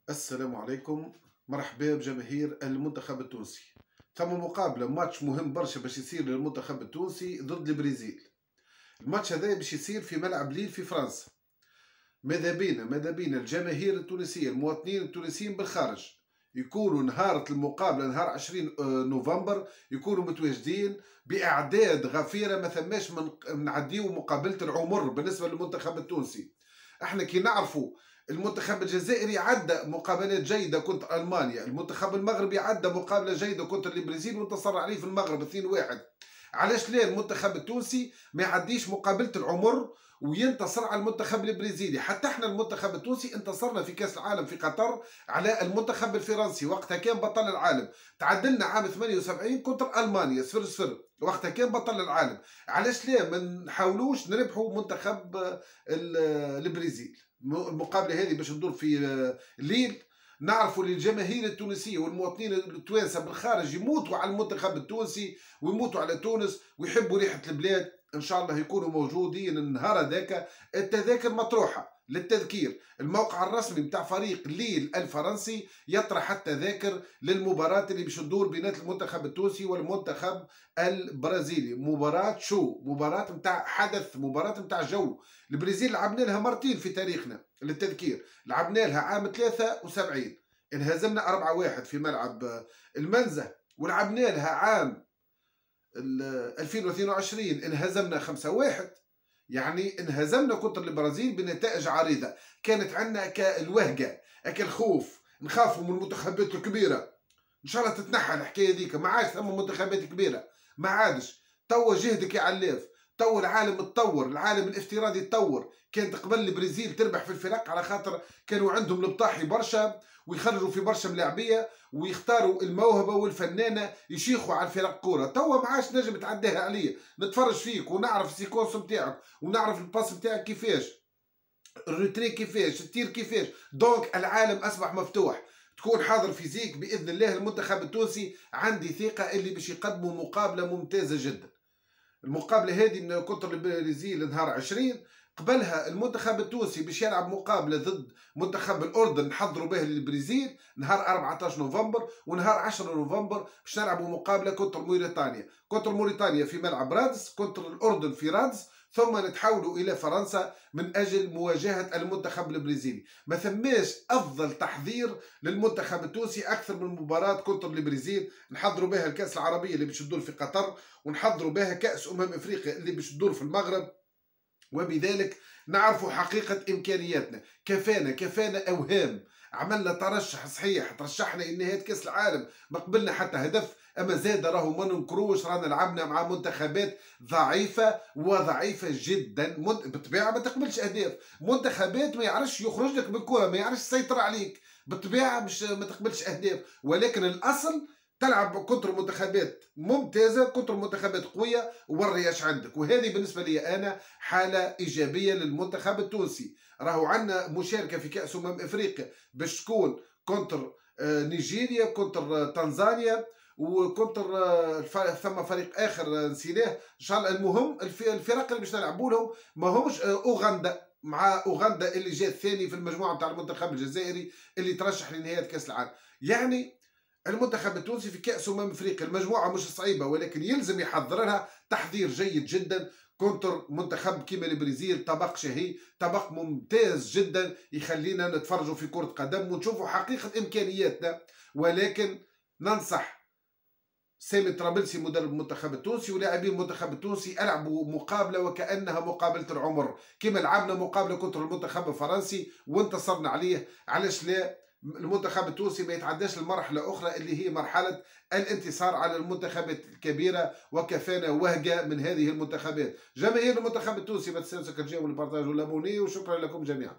السلام عليكم. مرحبا بجماهير المنتخب التونسي. ثم مقابلة ماتش مهم برشا باش يصير للمنتخب التونسي ضد البرازيل. الماتش هذا باش يصير في ملعب ليل في فرنسا. ماذا بينا الجماهير التونسية، المواطنين التونسيين بالخارج، يكونوا نهار المقابلة نهار 20 نوفمبر يكونوا متواجدين بأعداد غفيرة. ما ثماش من نعديو مقابلة العمر بالنسبة للمنتخب التونسي. احنا كي نعرفوا المنتخب الجزائري عدى مقابلات جيدة كنت ألمانيا، المنتخب المغربي عدى مقابلة جيدة كنت البرازيل وانتصر عليه في المغرب 2-1. علاش لا المنتخب التونسي ما يعديش مقابلة العمر وينتصر على المنتخب البرازيلي؟ حتى احنا المنتخب التونسي انتصرنا في كاس العالم في قطر على المنتخب الفرنسي، وقتها كان بطل العالم. تعادلنا عام 78 كونتر المانيا 0-0، وقتها كان بطل العالم. علاش لا ما نحاولوش نربحوا منتخب البرازيل؟ المقابله هذه باش تدور في ليل. نعرفوا للجماهير التونسيه والمواطنين التوانسه بالخارج يموتوا على المنتخب التونسي ويموتوا على تونس ويحبوا ريحه البلاد. ان شاء الله يكونوا موجودين النهار هذاك. التذاكر مطروحه للتذكير. الموقع الرسمي بتاع فريق ليل الفرنسي يطرح التذاكر للمباراة اللي باش تدور بين المنتخب التونسي والمنتخب البرازيلي. مباراة مباراة متاع حدث، مباراة متاع جو. البرازيل لعبنا لها مرتين في تاريخنا للتذكير. لعبنا لها عام 73 انهزمنا 4-1 في ملعب المنزه، ولعبنا لها عام 2022 انهزمنا 5-1. يعني انهزمنا كونتر البرازيل بنتائج عريضه. كانت عندنا كالوهجه، الخوف، نخافوا من المنتخبات الكبيره. ان شاء الله تتنحى الحكايه ذيك، ما عادش ثم منتخبات كبيره، ما عادش. توا جهدك يا علاف، تو العالم تطور، العالم الافتراضي تطور. كانت قبل البرازيل تربح في الفرق على خاطر كانوا عندهم البطاحي برشا ويخرجوا في برشا ملاعبيه ويختاروا الموهبه والفنانه يشيخوا على الفرق كوره. توا ما عادش نجم تعديها عليا. نتفرج فيك ونعرف السيكونس نتاعك ونعرف الباس نتاعك كيفاش، الروتري كيفاش، التير كيفاش. دونك العالم اصبح مفتوح. تكون حاضر فيزيك باذن الله. المنتخب التونسي عندي ثقه اللي باش يقدموا مقابله ممتازه جدا. المقابله هذه من كونتر البرازيل نهار 20. قبلها المنتخب التونسي باش يلعب مقابله ضد منتخب الاردن نحضروا به للبرازيل نهار 14 نوفمبر، ونهار 10 نوفمبر باش نلعبوا مقابله كونتر موريتانيا. كونتر موريتانيا في ملعب رادس، كونتر الاردن في رادس، ثم نتحولوا الى فرنسا من اجل مواجهه المنتخب البرازيلي. ما ثماش افضل تحضير للمنتخب التونسي اكثر من مباراه كونتر البرازيل. نحضروا بها الكاس العربيه اللي باش تدور في قطر، ونحضروا بها كاس افريقيا اللي باش تدور في المغرب، وبذلك نعرفوا حقيقة إمكانياتنا. كفانا أوهام. عملنا ترشح صحيح، ترشحنا لنهاية كأس العالم، ما قبلنا حتى هدف. أما زاد راهو ما ننكروش، رانا لعبنا مع منتخبات ضعيفة وضعيفة جدا. بالطبيعة ما تقبلش أهداف. منتخبات ما يعرفش يخرج لك بالكرة، ما يعرفش يسيطر عليك. بالطبيعة مش ما تقبلش أهداف، ولكن الأصل تلعب كونتر منتخبات ممتازه، كونتر منتخبات قويه، وري اش عندك. وهذه بالنسبه لي انا حاله ايجابيه للمنتخب التونسي. راهو عندنا مشاركه في كاس افريقيا باش تكون كونتر نيجيريا، كونتر تنزانيا، وكونتر ثم فريق اخر نسيناه ان شاء الله. المهم الفرق اللي باش نلعبوا لهم ما همش اوغندا، مع اوغندا اللي جات ثاني في المجموعه نتاع المنتخب الجزائري اللي ترشح لنهايه كاس العالم. يعني المنتخب التونسي في كأس افريقيا المجموعة مش صعيبة، ولكن يلزم يحضر لها تحضير جيد جدا. كونتر منتخب كيما البرازيل طبق شهي، طبق ممتاز جدا يخلينا نتفرجوا في كرة قدم ونشوفوا حقيقة إمكانياتنا. ولكن ننصح سامي طرابلسي مدرب المنتخب التونسي ولاعبين المنتخب التونسي العبوا مقابله وكانها مقابله العمر، كما لعبنا مقابله كونتر المنتخب الفرنسي وانتصرنا عليه. علاش لا المنتخب التونسي ما يتعداش المرحله اخرى اللي هي مرحله الانتصار على المنتخبات الكبيره؟ وكفانا وهجه من هذه المنتخبات. جماهير المنتخب التونسي ما تنساوش تشجعوا البارتاج والابوني، وشكرا لكم جميعا.